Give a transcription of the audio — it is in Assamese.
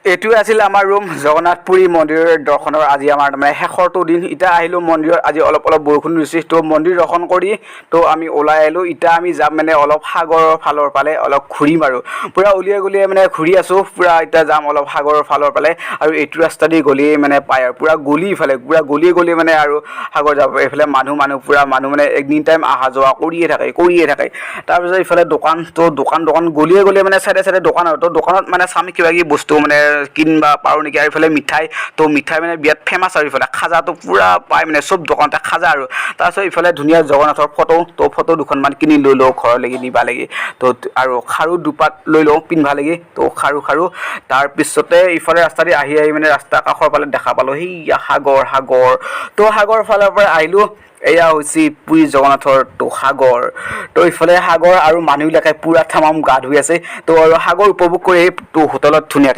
এইটোৱে আছিল আমাৰ ৰুম জগন্নাথ পুৰী মন্দিৰৰ দৰ্শনৰ আজি আমাৰ মানে শেষৰটো দিন এতিয়া আহিলোঁ মন্দিৰত আজি অলপ বৰষুণ দিছে তো মন্দিৰ দৰ্শন কৰি তো আমি ওলাই আহিলোঁ এতিয়া আমি যাম মানে অলপ সাগৰৰ ফালৰ ফালে অলপ ঘূৰিম আৰু পূৰা উলিয়াই গলিয়াই মানে ঘূৰি আছোঁ পূৰা এতিয়া যাম অলপ সাগৰৰ ফালৰ ফালে আৰু এইটো ৰাস্তা দি গ'লেই মানে পায় আৰু পূৰা গলি ইফালে পূৰা গলি মানে আৰু সাগৰ যাব এইফালে মানুহ পূৰা মানুহ মানে এনি টাইম অহা যোৱা কৰিয়ে থাকে তাৰপিছত ইফালে দোকান তো দোকান গলিয়ে মানে চাইডে দোকান আৰু তো দোকানত মানে চাম কিবা কিবি বস্তু মানে কিনবা পাৰোঁ নেকি আৰু এইফালে মিঠাই তো মিঠাই মানে বিৰাট ফেমাছ আৰু ইফালে খাজাটো পূৰা পায় মানে চব দোকানতে খাজা আৰু তাৰপিছত ইফালে ধুনীয়া জগন্নাথৰ ফটো দুখনমান কিনি লৈ লওঁ ঘৰলৈকে নিবা লাগি তো আৰু খাৰু দুপাত লৈ লওঁ পিন্ধবা লাগি তো খাৰু তাৰপিছতে ইফালে ৰাস্তা দি আহি মানে ৰাস্তা কাষৰ ফালে দেখা পালোঁ সেইয়া সাগৰ তো সাগৰ ফালৰ পৰা আহিলোঁ এয়া হৈছে পুৰী জগন্নাথৰ তো সাগৰ তো ইফালে সাগৰ আৰু মানুহবিলাকে পূৰা তামাম গা ধুই আছে তো আৰু সাগৰ উপভোগ কৰি তো হোটেলত ধুনীয়াকৈ